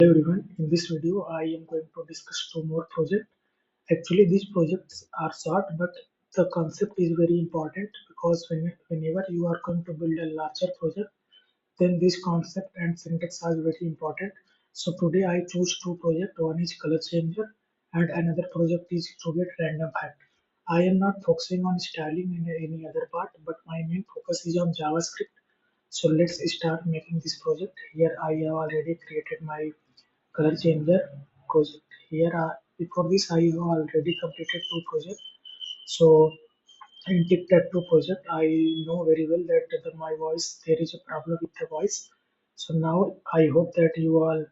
Hello everyone, in this video I am going to discuss two more projects. Actually these projects are short but the concept is very important because whenever you are going to build a larger project then this concept and syntax are very important. So today I choose two projects, one is color changer and another project is to get random fact. I am not focusing on styling in any other part but my main focus is on JavaScript. So let's start making this project. Here I have already created my color changer project. Here before this I have already completed two projects. So in tic-tac-toe project I know very well that my voice there is a problem with the voice. So now I hope that you all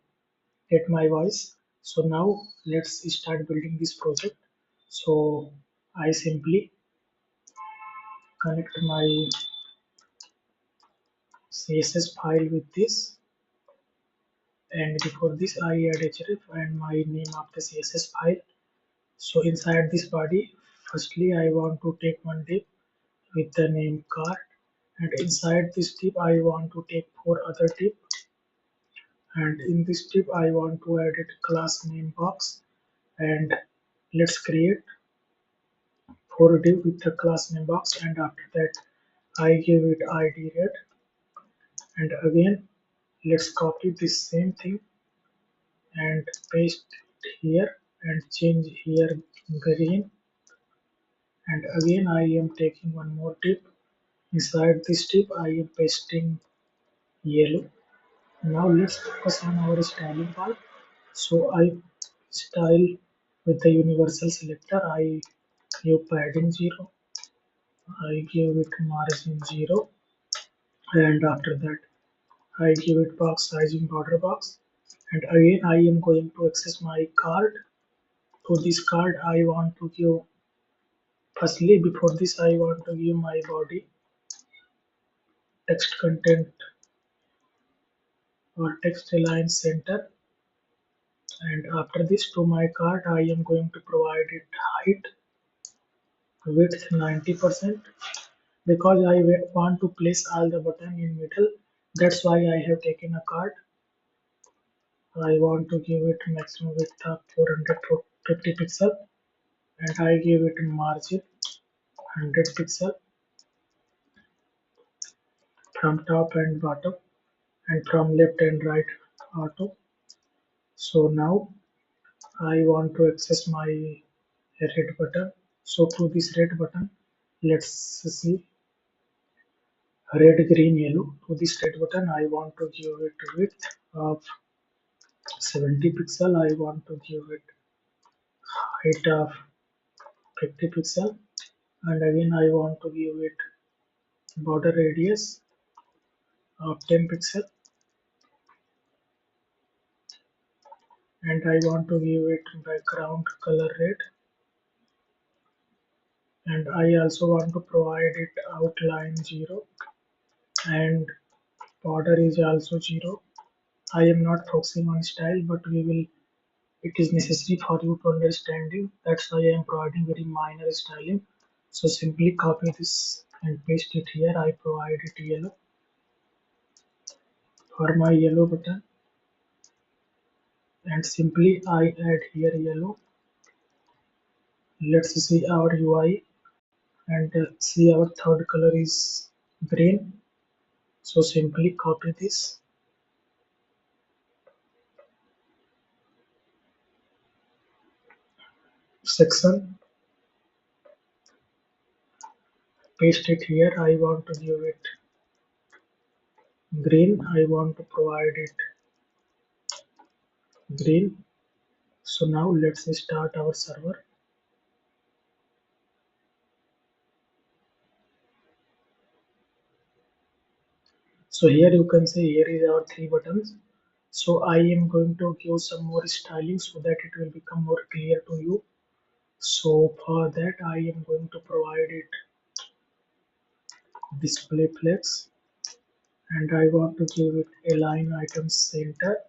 get my voice. So now let's start building this project. So I simply connect my CSS file with this, and before this I add href and my name of the CSS file. So inside this body, firstly I want to take one div with the name card, and inside this div I want to take four other div, and in this div I want to add it class name box, and let's create four div with the class name box, and after that I give it id red, and again let's copy this same thing and paste it here and change here green, and again I am taking one more tip. Inside this tip I am pasting yellow. Now let's focus on our styling part. So I style with the universal selector. I give padding 0, I give it margin 0, and after that I give it box sizing border box, and again I am going to access my card. To this card I want to give, firstly before this I want to give my body text content or text align center, and after this to my card I am going to provide it height width 90% because I want to place all the button in middle. That's why I have taken a card. I want to give it maximum width of 450 pixel, and I give it margin 100 pixel from top and bottom and from left and right auto. So now I want to access my red button. So through this red button, let's see red, green, yellow. To this red button, I want to give it width of 70 pixel. I want to give it height of 50 pixel, and again I want to give it border radius of 10 pixel, and I want to give it background color red, and I also want to provide it outline 0 and border is also 0. I am not focusing on style, but we will. It is necessary for you to understanding. That's why I am providing very minor styling. So simply copy this and paste it here. I provide it yellow for my yellow button, and simply I add here yellow. Let's see our UI, and see our third color is green. So simply copy this section, paste it here. I want to give it green. I want to provide it green. So now let's start our server. So here you can see here is our three buttons. So I am going to give some more styling so that it will become more clear to you. So for that I am going to provide it display flex, and I want to give it align items center.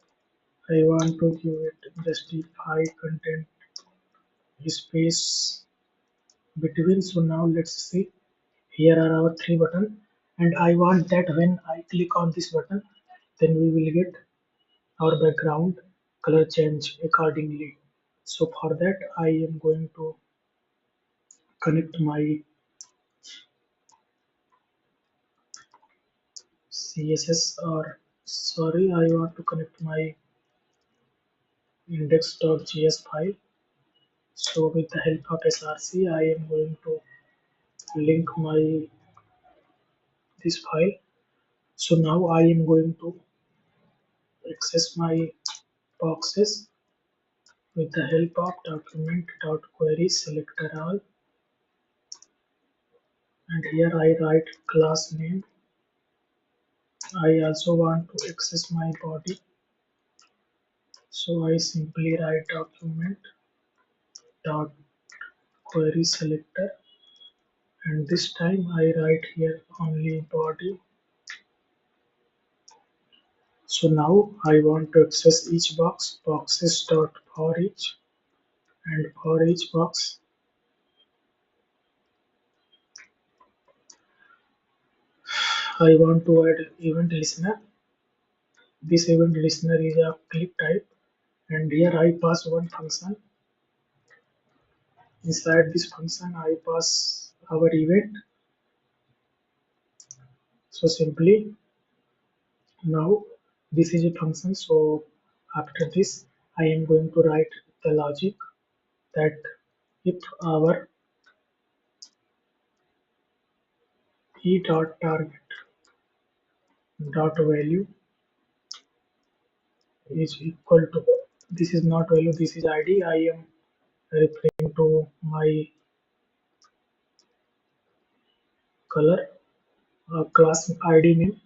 I want to give it justify content space between. So now let's see. Here are our three buttons, and I want that when I click on this button, then we will get our background color change accordingly. So for that I am going to connect my CSS, or sorry, I want to connect my index.js file. So with the help of src I am going to link my this file. So now I am going to access my boxes with the help of document.querySelectorAll, and here I write class name. I also want to access my body, so I simply write document.querySelector, and this time I write here only body. So now I want to access each box, boxes.forEach, and for each box I want to add event listener. This event listener is a click type, and here I pass one function. Inside this function I pass our event. So simply now this is a function, so after this I am going to write the logic that if our e dot target dot value is equal to, this is not value, this is id, I am referring to my color class id name,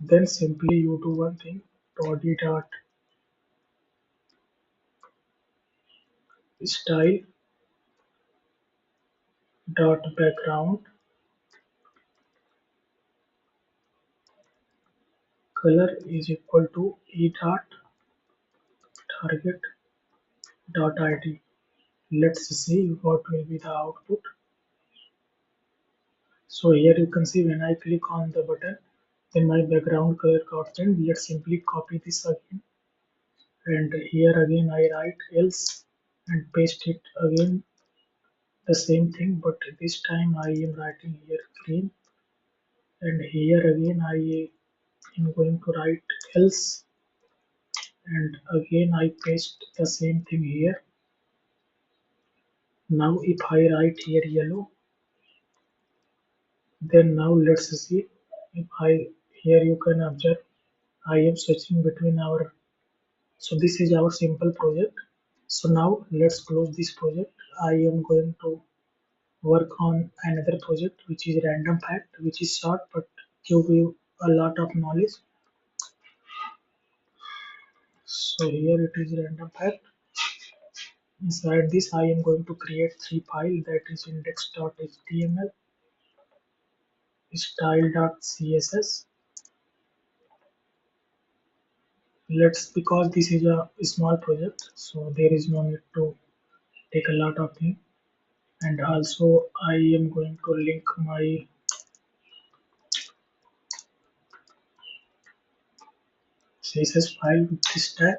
then simply you do one thing, body dot style dot background color is equal to e dot target dot id. Let's see what will be the output. So here you can see when I click on the button, then my background color got changed. Let's simply copy this again, and here again I write else and paste it again the same thing, but this time I am writing here green, and here again I am going to write else, and again I paste the same thing here. Now if I write here yellow, then now let's see if I, here you can observe I am switching between our, so this is our simple project. So now let's close this project. I am going to work on another project which is random fact, which is short but give you a lot of knowledge. So here it is random fact. Inside this I am going to create three files, that is index.html, style.css. Let's, because this is a small project, so there is no need to take a lot of things. And also I am going to link my CSS file with this tag.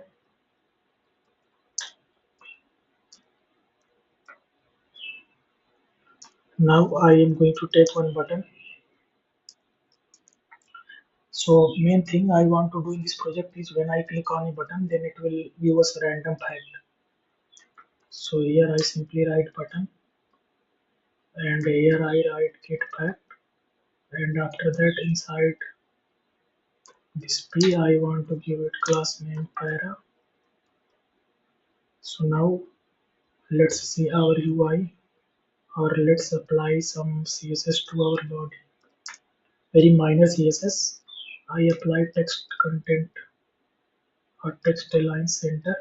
Now I am going to take one button. So main thing I want to do in this project is when I click on a button, then it will give us a random fact. So here I simply write button, and here I write get fact, and after that inside this p I want to give it class name para. So now let's see our UI, or let's apply some CSS to our body. Very minor CSS. I apply text content or text align center.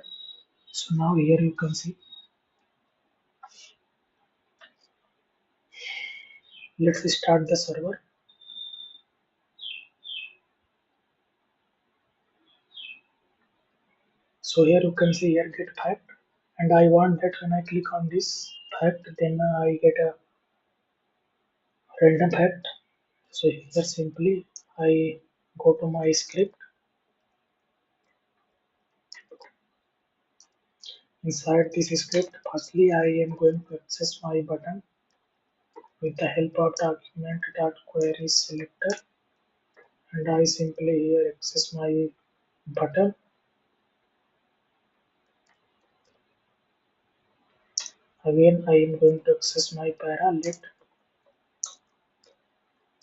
So now here you can see. Let's start the server. So here you can see here get fact, and I want that when I click on this fact, then I get a random fact. So here simply I go to my script, Inside this script, firstly I am going to access my button with the help of document.querySelector, and I simply here access my button. Again I am going to access my para. Let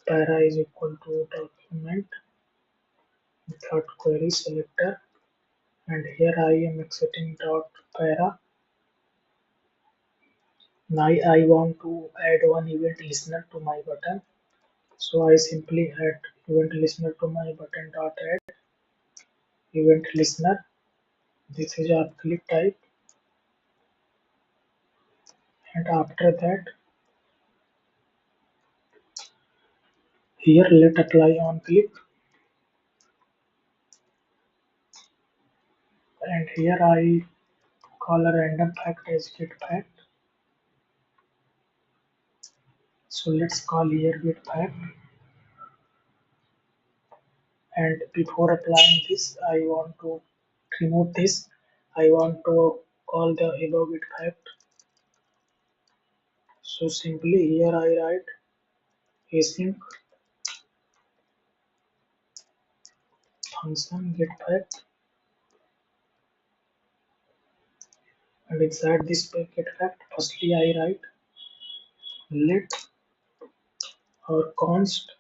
para is equal to document.querySelector, and here I am exiting dot para. Now I want to add one event listener to my button. So I simply add event listener to my button dot add event listener. This is our click type, and after that here let apply on click, and here I call a random fact as get fact. So let's call here get fact, and before applying this I want to remove this. I want to call the above get fact. So simply here I write async function get fact, and inside this get fact firstly I write let our const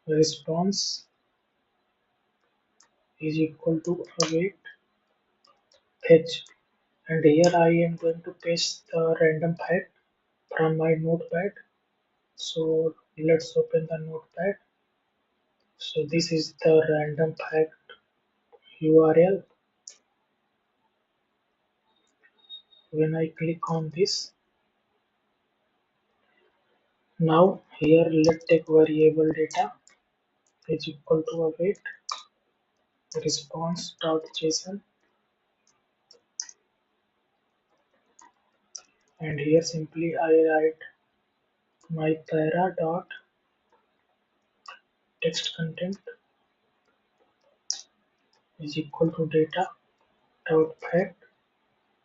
response is equal to await fetch, and here I am going to paste the random fact from my notepad. So let's open the notepad. So this is the random fact URL. When I click on this, now here let take variable data is equal to await response.json, and here simply I write my para dot text content is equal to data dot fact,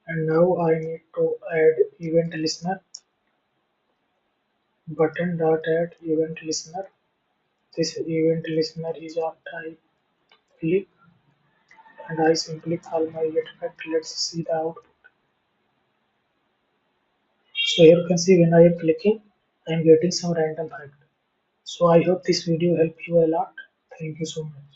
and now I need to add event listener button dot add event listener. This event listener is after I click, and I simply call my get fact. Let's see the output. So here you can see when I am clicking, I am getting some random fact. So I hope this video helped you a lot. Thank you so much.